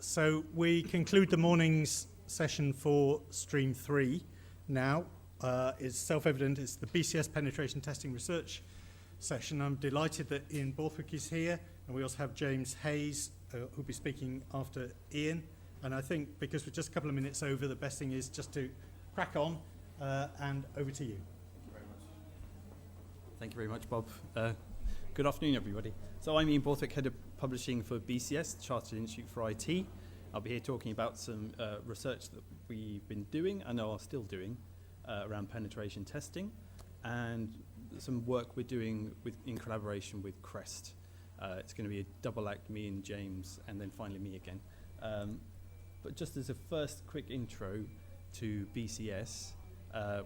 So we conclude the morning's session for Stream 3 now. It's self-evident, it's the BCS Penetration Testing Research session. I'm delighted that Ian Borthwick is here, and we also have James Hayes, who'll be speaking after Ian. And I think because we're just a couple of minutes over, the best thing is just to crack on, and over to you. Thank you very much, Bob. Good afternoon, everybody. So I'm Ian Borthwick, Head of Publishing for BCS, Chartered Institute for IT. I'll be here talking about some research that we've been doing and are still doing around penetration testing, and some work we're doing in collaboration with CREST. It's going to be a double act, me and James, and then finally me again. But just as a first quick intro to BCS,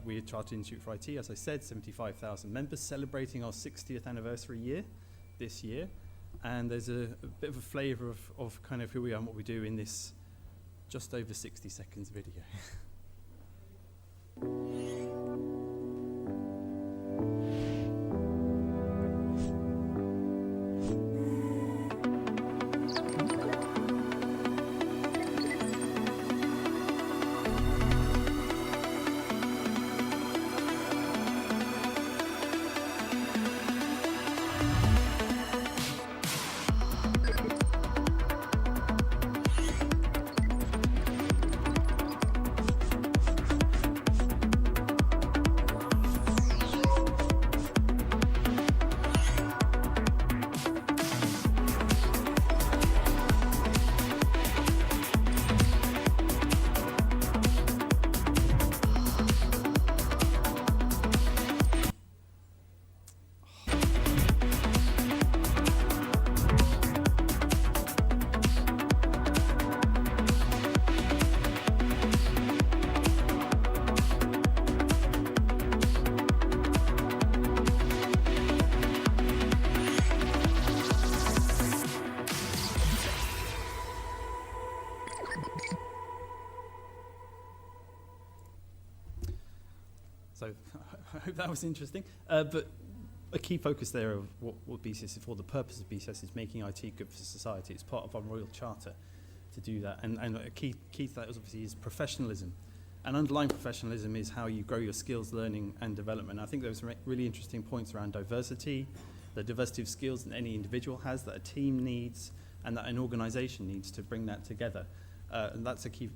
we're Chartered Institute for IT, as I said, 75,000 members, celebrating our 60th anniversary year this year. And there's a bit of a flavour of kind of who we are and what we do in this just over 60 seconds video. So I hope that was interesting. But a key focus there of what BCS is for, the purpose of BCS is making IT good for society. It's part of our Royal Charter to do that. And a key to that obviously is professionalism. And underlying professionalism is how you grow your skills, learning and development. I think there was some really interesting points around diversity, the diversity of skills that any individual has, that a team needs, and that an organisation needs to bring that together. And that's a key,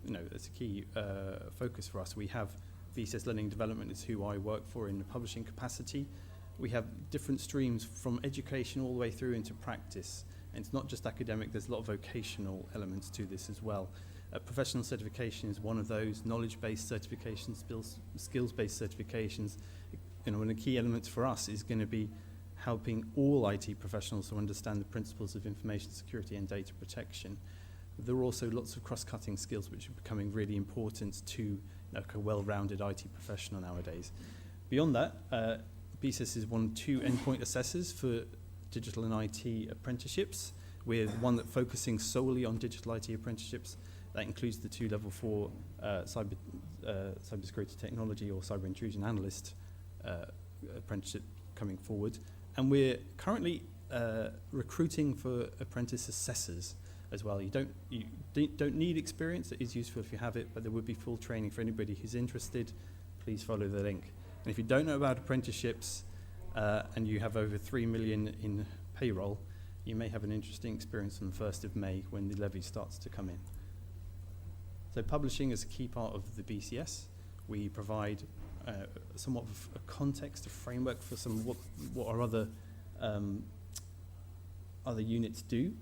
focus for us. We have BCS Learning and Development is who I work for in the publishing capacity. We have different streams from education all the way through into practice. And it's not just academic, there's a lot of vocational elements to this as well. Professional certification is one of those, knowledge-based certifications, skills-based certifications. One of the key elements for us is going to be helping all IT professionals to understand the principles of information security and data protection. There are also lots of cross-cutting skills which are becoming really important to a well-rounded IT professional nowadays. Beyond that, BCS is one of two endpoint assessors for digital and IT apprenticeships. We're one that focusing solely on digital IT apprenticeships. That includes the two level 4 cybersecurity technology or cyber intrusion analyst apprenticeship coming forward. And we're currently recruiting for apprentice assessors as well. You don't need experience. It is useful if you have it, but there would be full training for anybody who's interested. Please follow the link. And if you don't know about apprenticeships and you have over 3 million in payroll, you may have an interesting experience on the 1st of May when the levy starts to come in. So publishing is a key part of the BCS. We provide somewhat of a context, a framework for some what our other units do.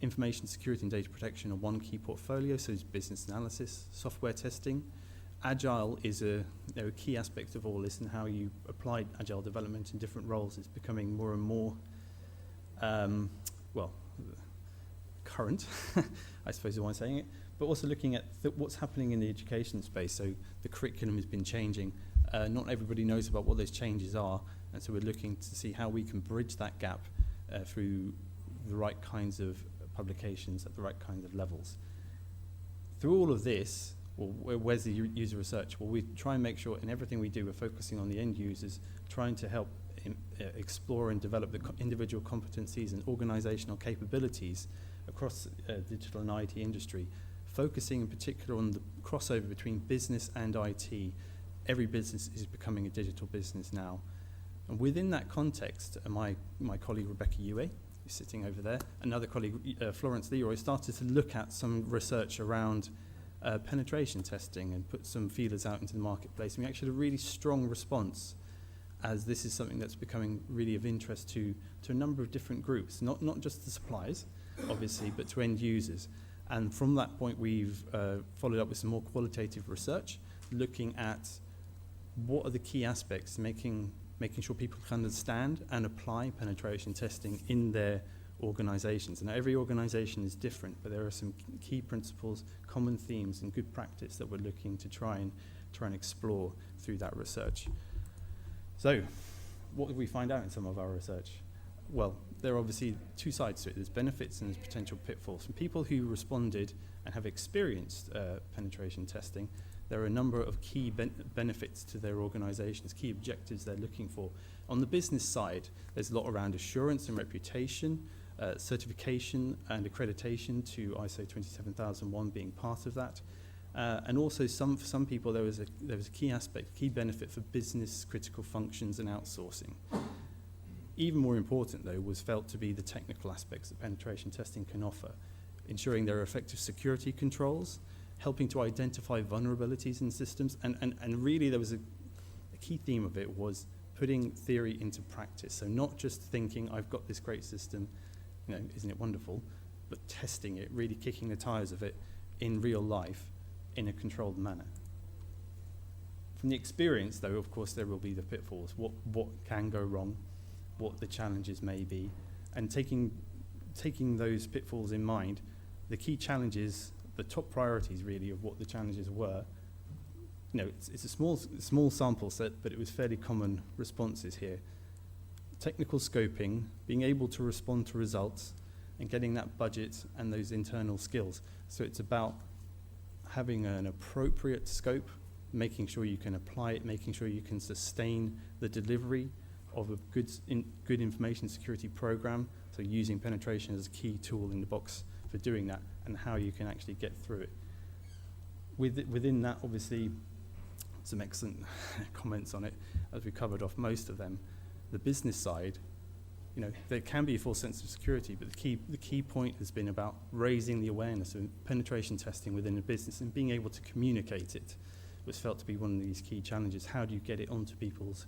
Information security and data protection are one key portfolio, so is business analysis, software testing. Agile is a key aspect of all this, and how you apply agile development in different roles is becoming more and more current, I suppose is why I'm saying it, but also looking at what's happening in the education space. So the curriculum has been changing. Not everybody knows about what those changes are, and so we're looking to see how we can bridge that gap through the right kinds of publications at the right kinds of levels. Through all of this, where's the user research? Well, we try and make sure in everything we do, we're focusing on the end users, trying to help explore and develop the individual competencies and organizational capabilities across digital and IT industry, focusing in particular on the crossover between business and IT. Every business is becoming a digital business now. And within that context, my colleague Rebecca Yue, who's sitting over there, another colleague, Florence Leroy, started to look at some research around penetration testing and put some feelers out into the marketplace. And we actually had a really strong response, as this is something that's becoming really of interest to a number of different groups, not just the suppliers, obviously, but to end users. And from that point, we've followed up with some more qualitative research, looking at what are the key aspects, making sure people can understand and apply penetration testing in their organizations. And every organization is different, but there are some key principles, common themes, and good practice that we're looking to try and explore through that research. So, what did we find out in some of our research? Well, there are obviously two sides to it. There's benefits and there's potential pitfalls. From people who responded and have experienced penetration testing, there are a number of key benefits to their organizations, key objectives they're looking for. On the business side, there's a lot around assurance and reputation, certification and accreditation to ISO 27001 being part of that. And also for some people there was a key aspect, key benefit for business critical functions and outsourcing. Even more important though was felt to be the technical aspects that penetration testing can offer, ensuring there are effective security controls, helping to identify vulnerabilities in systems, and really there was a key theme of it was putting theory into practice. So not just thinking, I've got this great system, isn't it wonderful, but testing it, really kicking the tires of it in real life in a controlled manner. From the experience, though, of course, there will be the pitfalls. What can go wrong, what the challenges may be, and taking those pitfalls in mind, the key challenges, the top priorities really of what the challenges were. It's a small sample set, but it was fairly common responses here. Technical scoping, being able to respond to results, and getting that budget and those internal skills. So it's about having an appropriate scope, making sure you can apply it, making sure you can sustain the delivery of a good information security program. So using penetration as a key tool in the box for doing that, and how you can actually get through it. Within that, obviously, some excellent comments on it, as we covered off most of them. The business side, there can be a full sense of security, but the key point has been about raising the awareness of penetration testing within a business and being able to communicate it was felt to be one of these key challenges. How do you get it onto people's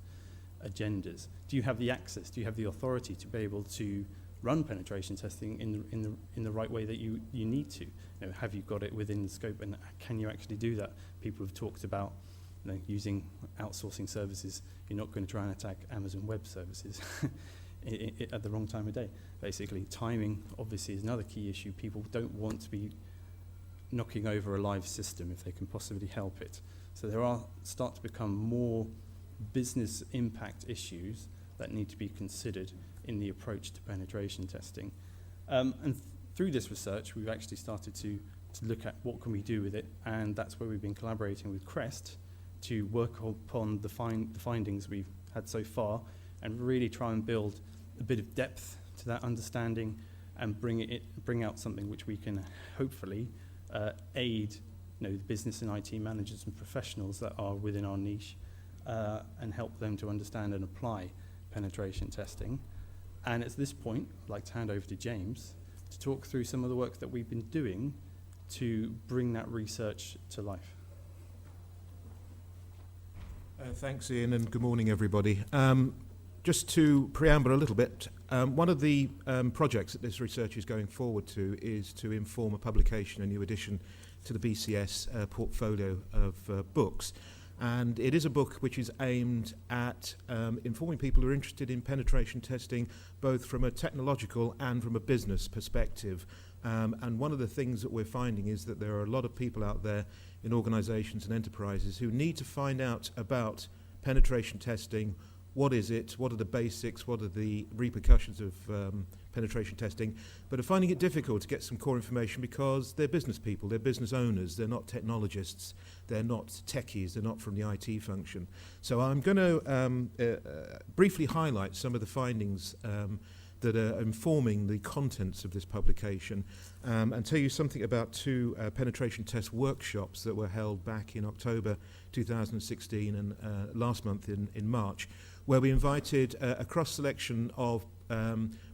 agendas? Do you have the access? Do you have the authority to be able to run penetration testing in the right way that you need to? Have you got it within the scope, and can you actually do that? People have talked about using outsourcing services. You're not going to try and attack Amazon Web Services at the wrong time of day. Basically, timing obviously is another key issue. People don't want to be knocking over a live system if they can possibly help it. So there start to become more business impact issues that need to be considered in the approach to penetration testing. And through this research, we've actually started to look at what can we do with it, and that's where we've been collaborating with CREST to work upon the findings we've had so far and really try and build a bit of depth to that understanding and bring out something which we can hopefully aid the business and IT managers and professionals that are within our niche and help them to understand and apply penetration testing. And at this point, I'd like to hand over to James to talk through some of the work that we've been doing to bring that research to life. Thanks, Ian, and good morning, everybody. Just to preamble a little bit, one of the projects that this research is going forward to is to inform a publication, a new addition to the BCS portfolio of books. And it is a book which is aimed at informing people who are interested in penetration testing, both from a technological and from a business perspective. And one of the things that we're finding is that there are a lot of people out there in organizations and enterprises who need to find out about penetration testing, what is it, what are the basics, what are the repercussions of penetration testing, but are finding it difficult to get some core information because they're business people, they're business owners, they're not technologists, they're not techies, they're not from the IT function. So I'm going to briefly highlight some of the findings that are informing the contents of this publication and tell you something about two penetration test workshops that were held back in October 2016 and last month in March, where we invited a cross-selection of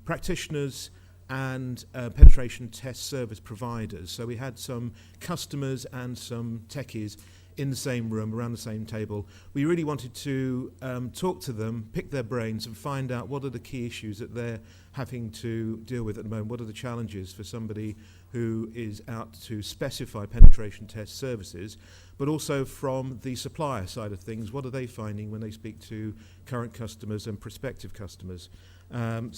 practitioners and penetration test service providers. So we had some customers and some techies in the same room, around the same table. We really wanted to talk to them, pick their brains and find out what are the key issues that they're having to deal with at the moment. What are the challenges for somebody who is out to specify penetration test services, but also from the supplier side of things, what are they finding when they speak to current customers and prospective customers? And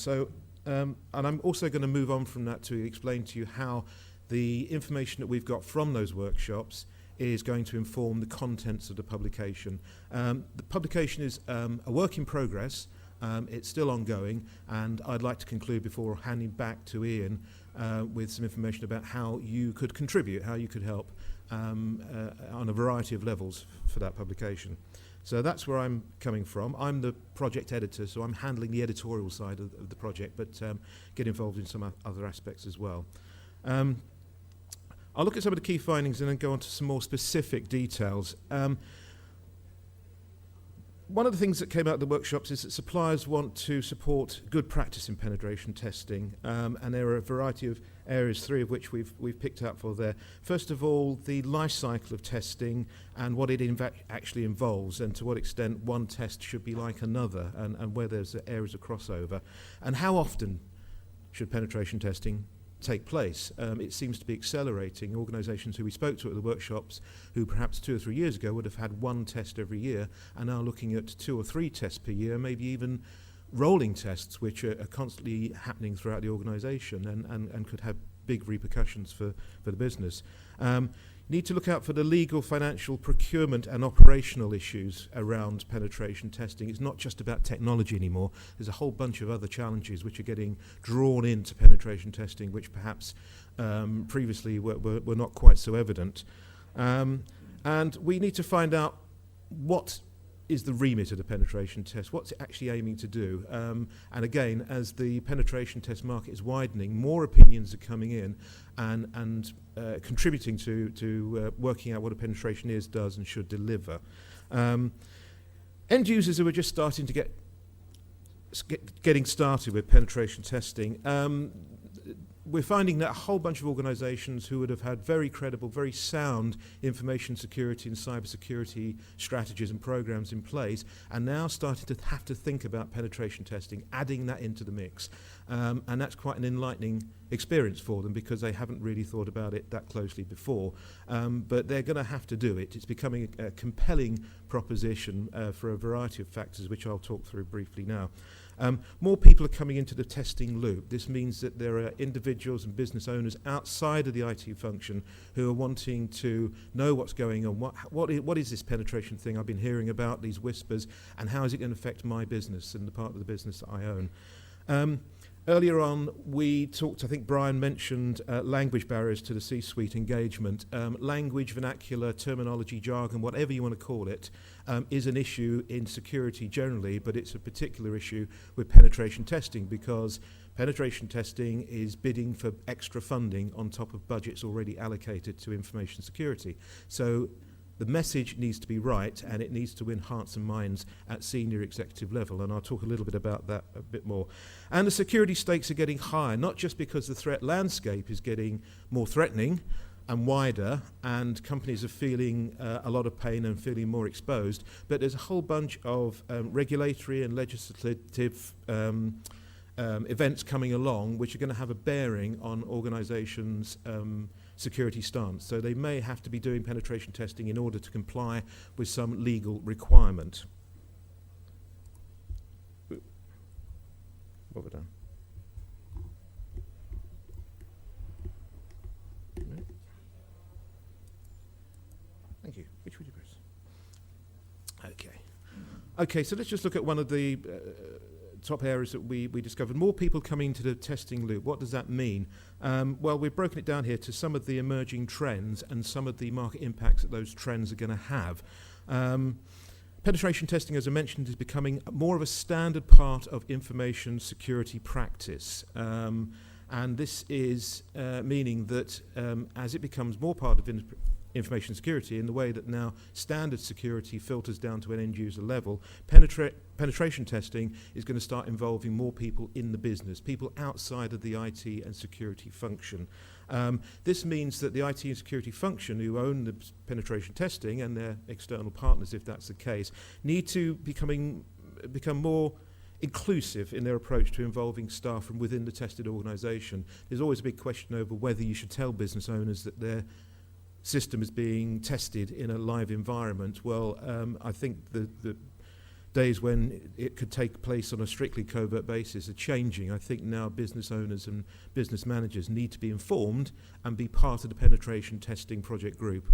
I'm also going to move on from that to explain to you how the information that we've got from those workshops is going to inform the contents of the publication. The publication is a work in progress. It's still ongoing, and I'd like to conclude before handing back to Ian with some information about how you could contribute, how you could help on a variety of levels for that publication. So that's where I'm coming from. I'm the project editor, so I'm handling the editorial side of the project, but get involved in some other aspects as well. I'll look at some of the key findings and then go on to some more specific details. One of the things that came out of the workshops is that suppliers want to support good practice in penetration testing, and there are a variety of areas, three of which we've picked out for there. First of all, the life cycle of testing and what it actually involves, and to what extent one test should be like another, and where there's areas of crossover, and how often should penetration testing take place. It seems to be accelerating. Organisations who we spoke to at the workshops, who perhaps 2 or 3 years ago would have had one test every year, are now looking at 2 or 3 tests per year, maybe even rolling tests, which are constantly happening throughout the organisation and could have big repercussions for the business. Need to look out for the legal, financial, procurement and operational issues around penetration testing. It's not just about technology anymore. There's a whole bunch of other challenges which are getting drawn into penetration testing, which perhaps previously were not quite so evident. And we need to find out what is the remit of the penetration test, what's it actually aiming to do. And again, as the penetration test market is widening, more opinions are coming in and contributing to working out what a penetration is, does and should deliver. End users who are just starting to getting started with penetration testing, we're finding that a whole bunch of organisations who would have had very credible, very sound information security and cybersecurity strategies and programs in place are now starting to have to think about penetration testing, adding that into the mix. And that's quite an enlightening experience for them because they haven't really thought about it that closely before. But they're going to have to do it. It's becoming a compelling proposition for a variety of factors, which I'll talk through briefly now. More people are coming into the testing loop. This means that there are individuals and business owners outside of the IT function who are wanting to know what's going on. What is this penetration thing I've been hearing about, these whispers, and how is it going to affect my business and the part of the business that I own? Earlier on, we talked, I think Brian mentioned language barriers to the C-suite engagement. Language, vernacular, terminology, jargon, whatever you want to call it, is an issue in security generally, but it's a particular issue with penetration testing because penetration testing is bidding for extra funding on top of budgets already allocated to information security. So the message needs to be right, and it needs to win hearts and minds at senior executive level, and I'll talk a little bit about that a bit more. And the security stakes are getting higher, not just because the threat landscape is getting more threatening and wider, and companies are feeling a lot of pain and feeling more exposed, but there's a whole bunch of regulatory and legislative events coming along which are going to have a bearing on organisations' security stance. So they may have to be doing penetration testing in order to comply with some legal requirement. What have I done? No. Thank you. Which would you press? Okay. Okay, so let's just look at one of the top areas that we discovered. More people coming into the testing loop. What does that mean? Well, we've broken it down here to some of the emerging trends and some of the market impacts that those trends are going to have. Penetration testing, as I mentioned, is becoming more of a standard part of information security practice. And this is meaning that as it becomes more part of information security in the way that now standard security filters down to an end user level, penetration testing is going to start involving more people in the business, people outside of the IT and security function. This means that the IT and security function, who own the penetration testing and their external partners, if that's the case, need to become more inclusive in their approach to involving staff from within the tested organisation. There's always a big question over whether you should tell business owners that their system is being tested in a live environment. Well, I think the days when it could take place on a strictly covert basis are changing. I think now business owners and business managers need to be informed and be part of the penetration testing project group.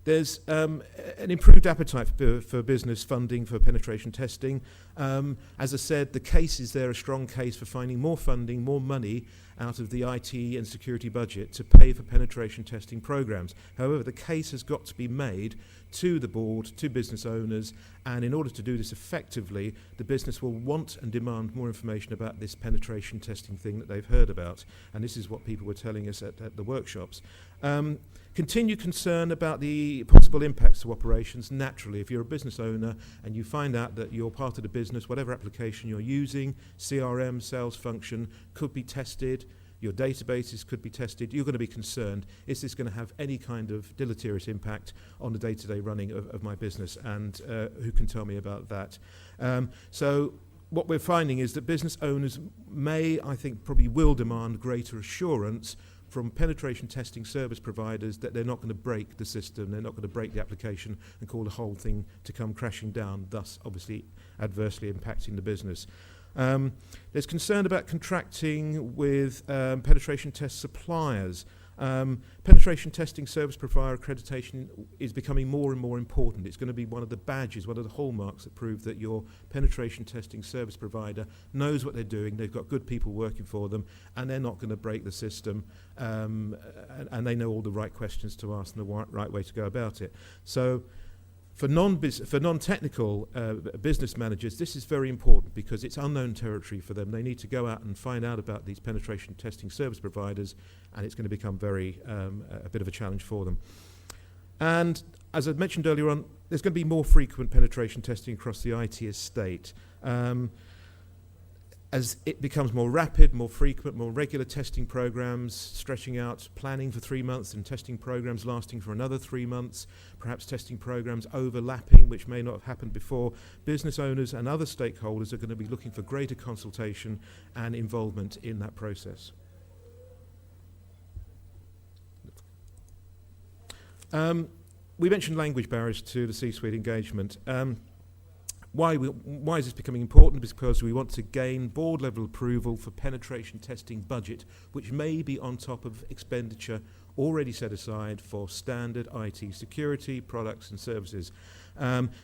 There's an improved appetite for business funding for penetration testing. As I said, the case is there, a strong case for finding more funding, more money out of the IT and security budget to pay for penetration testing programs. However, the case has got to be made to the board, to business owners, and in order to do this effectively, the business will want and demand more information about this penetration testing thing that they've heard about. And this is what people were telling us at the workshops. Continued concern about the possible impacts to operations. Naturally, if you're a business owner and you find out that you're part of the business, whatever application you're using, CRM, sales function, could be tested, your databases could be tested, you're going to be concerned, is this going to have any kind of deleterious impact on the day-to-day running of my business, and who can tell me about that? So what we're finding is that business owners may, I think, probably will demand greater assurance from penetration testing service providers that they're not going to break the system, they're not going to break the application and cause the whole thing to come crashing down, thus obviously adversely impacting the business. There's concern about contracting with penetration test suppliers. Penetration testing service provider accreditation is becoming more and more important. It's going to be one of the badges, one of the hallmarks that prove that your penetration testing service provider knows what they're doing, they've got good people working for them, and they're not going to break the system, and they know all the right questions to ask and the right way to go about it. So for non-technical business managers, this is very important because it's unknown territory for them. They need to go out and find out about these penetration testing service providers, and it's going to become a bit of a challenge for them. And as I mentioned earlier on, there's going to be more frequent penetration testing across the IT estate. As it becomes more rapid, more frequent, more regular testing programs, stretching out planning for 3 months and testing programs lasting for another 3 months, perhaps testing programs overlapping, which may not have happened before, business owners and other stakeholders are going to be looking for greater consultation and involvement in that process. We mentioned language barriers to the C-suite engagement. Why is this becoming important? Because we want to gain board-level approval for penetration testing budget, which may be on top of expenditure already set aside for standard IT security products and services.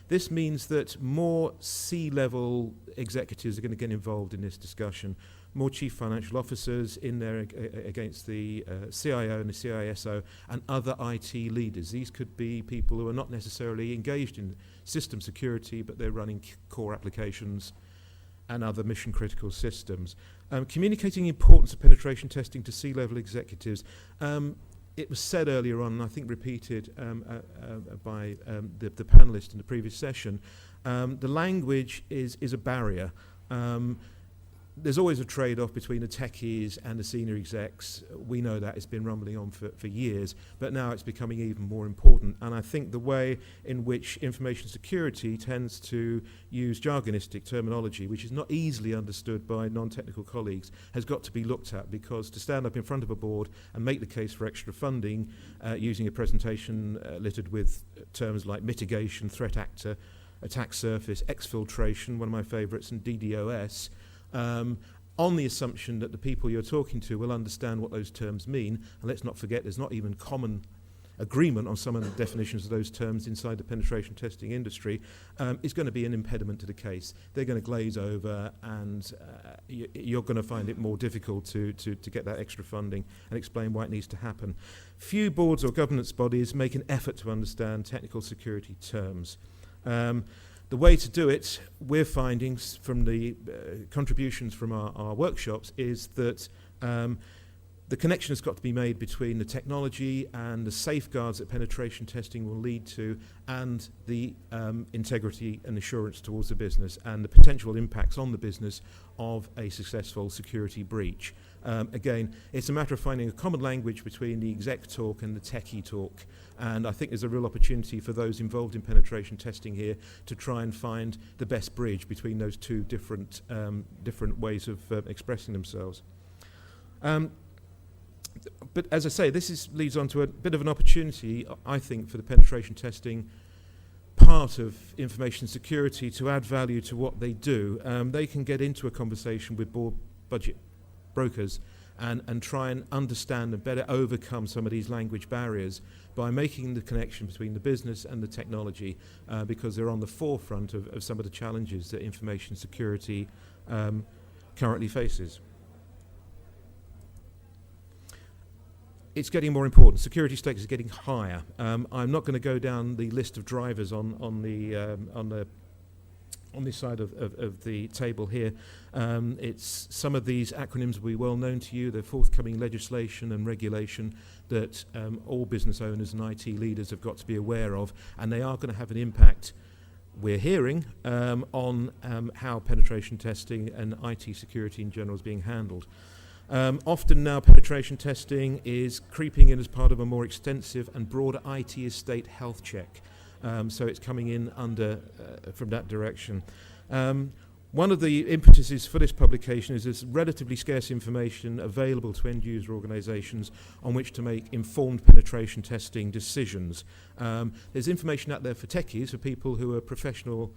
This means that more C-level executives are going to get involved in this discussion. More chief financial officers in there against the CIO and the CISO and other IT leaders. These could be people who are not necessarily engaged in system security, but they're running core applications and other mission-critical systems. Communicating the importance of penetration testing to C-level executives. It was said earlier on, and I think repeated by the panelist in the previous session, the language is a barrier. There's always a trade-off between the techies and the senior execs. We know that. It's been rumbling on for years, but now it's becoming even more important. And I think the way in which information security tends to use jargonistic terminology, which is not easily understood by non-technical colleagues, has got to be looked at, because to stand up in front of a board and make the case for extra funding using a presentation littered with terms like mitigation, threat actor, attack surface, exfiltration, one of my favourites, and DDoS, on the assumption that the people you're talking to will understand what those terms mean. And let's not forget, there's not even common agreement on some of the definitions of those terms inside the penetration testing industry is going to be an impediment to the case. They're going to glaze over, and you're going to find it more difficult to get that extra funding and explain why it needs to happen. Few boards or governance bodies make an effort to understand technical security terms. The way to do it, we're finding from the contributions from our workshops, is that the connection has got to be made between the technology and the safeguards that penetration testing will lead to, and the integrity and assurance towards the business, and the potential impacts on the business of a successful security breach. Again, it's a matter of finding a common language between the exec talk and the techie talk. And I think there's a real opportunity for those involved in penetration testing here to try and find the best bridge between those two different ways of expressing themselves. But as I say, leads on to a bit of an opportunity, I think, for the penetration testing part of information security to add value to what they do. They can get into a conversation with board budget brokers and try and understand and better overcome some of these language barriers by making the connection between the business and the technology, because they're on the forefront of some of the challenges that information security currently faces. It's getting more important. Security stakes is getting higher. I'm not going to go down the list of drivers on this side of the table here. It's some of these acronyms will be well known to you. The forthcoming legislation and regulation that all business owners and IT leaders have got to be aware of, and they are going to have an impact, we're hearing, on how penetration testing and IT security in general is being handled. Often now penetration testing is creeping in as part of a more extensive and broader IT estate health check. So it's coming in under from that direction. One of the impetuses for this publication is there's relatively scarce information available to end user organisations on which to make informed penetration testing decisions. There's information out there for techies, for people who are professional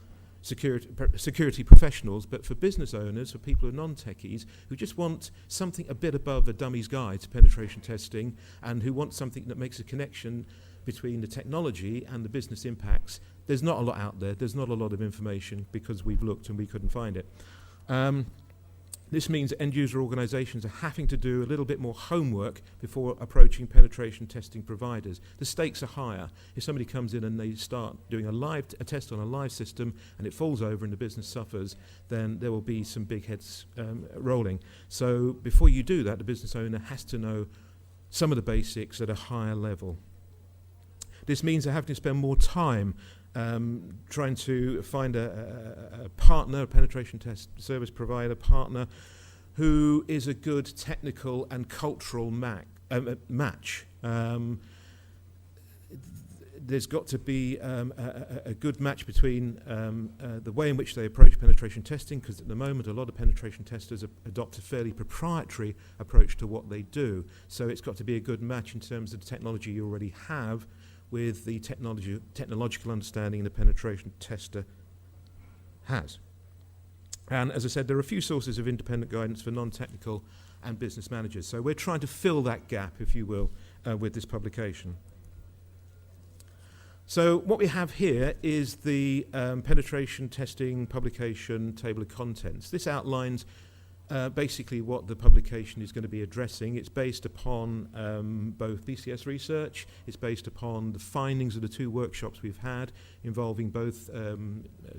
security professionals, but for business owners, for people who are non-techies, who just want something a bit above a dummy's guide to penetration testing, and who want something that makes a connection between the technology and the business impacts, there's not a lot out there. There's not a lot of information because we've looked and we couldn't find it. This means that end-user organisations are having to do a little bit more homework before approaching penetration testing providers. The stakes are higher. If somebody comes in and they start doing a test on a live system and it falls over and the business suffers, then there will be some big heads rolling. So before you do that, the business owner has to know some of the basics at a higher level. This means they're having to spend more time trying to find a partner, a penetration test service provider partner, who is a good technical and cultural match. There's got to be a good match between the way in which they approach penetration testing, because at the moment a lot of penetration testers adopt a fairly proprietary approach to what they do. So it's got to be a good match in terms of the technology you already have with the technological understanding the penetration tester has. And as I said, there are a few sources of independent guidance for non-technical and business managers. So we're trying to fill that gap, if you will, with this publication. So what we have here is the penetration testing publication table of contents. This outlines basically what the publication is going to be addressing. It's based upon both BCS research, it's based upon the findings of the two workshops we've had involving both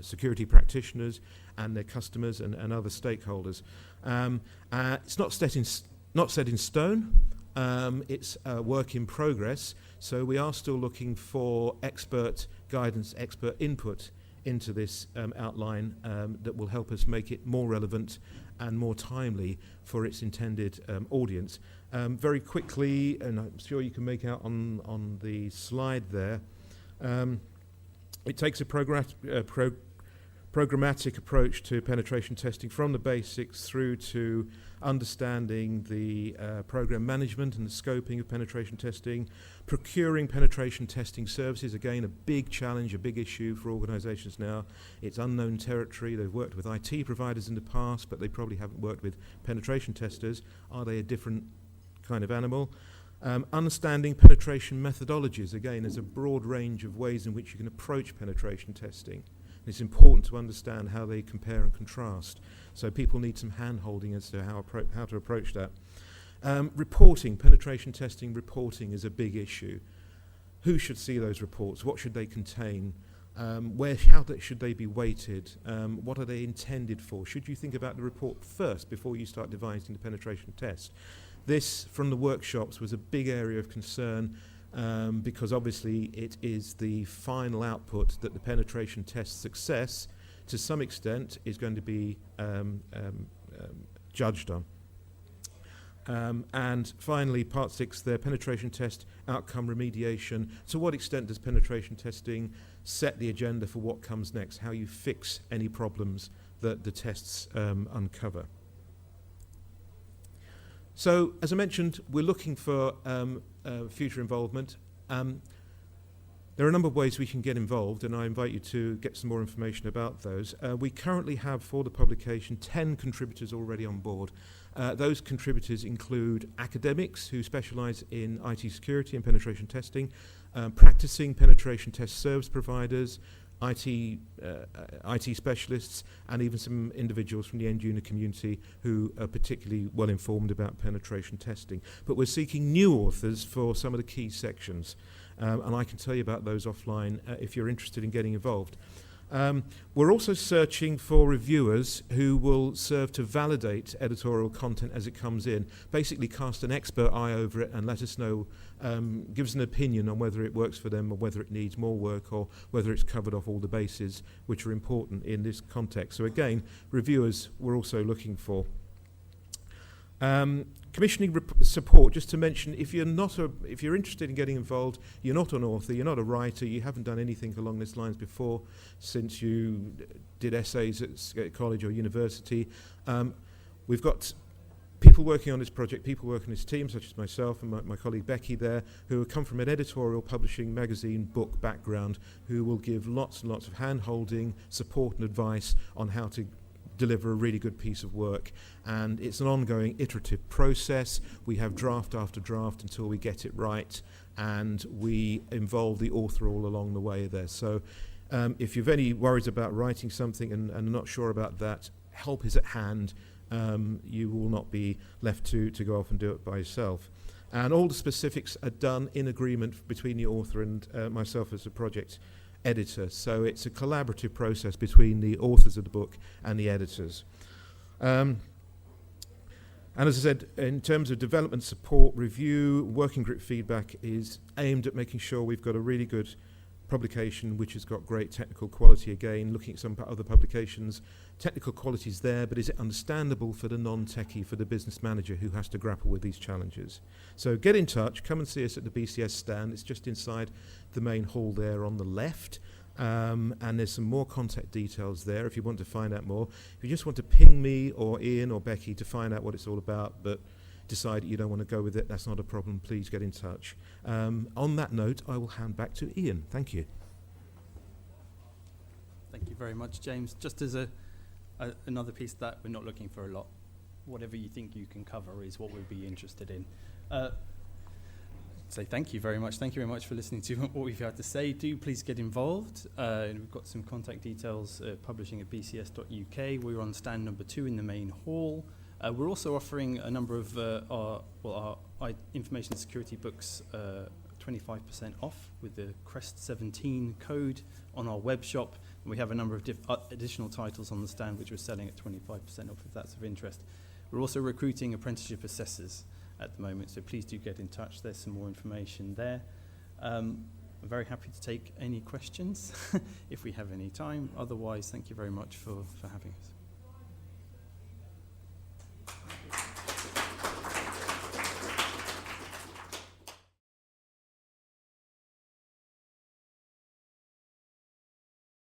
security practitioners and their customers and other stakeholders. It's not set in stone. It's a work in progress, so we are still looking for expert guidance, expert input into this outline that will help us make it more relevant and more timely for its intended audience. Very quickly, and I'm sure you can make out on the slide there, it takes a programmatic approach to penetration testing from the basics through to understanding the program management and the scoping of penetration testing, procuring penetration testing services, again a big challenge, a big issue for organisations now. It's unknown territory. They've worked with IT providers in the past, but they probably haven't worked with penetration testers. Are they a different kind of animal? Understanding penetration methodologies. Again, there's a broad range of ways in which you can approach penetration testing. It's important to understand how they compare and contrast. So people need some hand-holding as to how to approach that. Reporting, penetration testing reporting is a big issue. Who should see those reports? What should they contain? Should they be weighted? What are they intended for? Should you think about the report first before you start devising the penetration test? This, from the workshops, was a big area of concern because obviously it is the final output that the penetration test success, to some extent, is going to be judged on. And finally, part 6 there, penetration test outcome remediation. To what extent does penetration testing set the agenda for what comes next, how you fix any problems that the tests uncover? So, as I mentioned, we're looking for future involvement. There are a number of ways we can get involved, and I invite you to get some more information about those. We currently have, for the publication, 10 contributors already on board. Those contributors include academics who specialise in IT security and penetration testing, practicing penetration test service providers, IT specialists, and even some individuals from the end user community who are particularly well informed about penetration testing. But we're seeking new authors for some of the key sections, and I can tell you about those offline if you're interested in getting involved. We're also searching for reviewers who will serve to validate editorial content as it comes in, basically cast an expert eye over it and let us know, give us an opinion on whether it works for them or whether it needs more work or whether it's covered off all the bases which are important in this context. So again, reviewers we're also looking for. Commissioning support, just to mention, if you're interested in getting involved, you're not an author, you're not a writer, you haven't done anything along these lines before since you did essays at college or university, we've got people working on this project, people working on this team, such as myself and my colleague Becky there, who have come from an editorial, publishing, magazine, book background, who will give lots and lots of hand-holding, support and advice on how to deliver a really good piece of work. And it's an ongoing iterative process. We have draft after draft until we get it right, and we involve the author all along the way there. So if you've any worries about writing something and are not sure about that, help is at hand. You will not be left to go off and do it by yourself. And all the specifics are done in agreement between the author and myself as a project editor. So it's a collaborative process between the authors of the book and the editors. And as I said, in terms of development support, review, working group feedback is aimed at making sure we've got a really good publication which has got great technical quality. Again, looking at some other publications, technical quality is there, but is it understandable for the non-techie, for the business manager who has to grapple with these challenges? So get in touch, come and see us at the BCS stand. It's just inside the main hall there on the left. And there's some more contact details there if you want to find out more. If you just want to ping me or Ian or Becky to find out what it's all about, but decide you don't want to go with it, that's not a problem, please get in touch. On that note, I will hand back to Ian. Thank you. Thank you very much, James. Just as another piece that we're not looking for a lot. Whatever you think you can cover is what we'd be interested in. So thank you very much. Thank you very much for listening to what we've had to say. Do please get involved. We've got some contact details, publishing at bcs.uk. We're on stand number 2 in the main hall. We're also offering a number of our information security books 25% off with the CREST 17 code on our web shop. And we have a number of additional titles on the stand which we're selling at 25% off if that's of interest. We're also recruiting apprenticeship assessors at the moment, so please do get in touch. There's some more information there. I'm very happy to take any questions if we have any time. Otherwise, thank you very much for having us.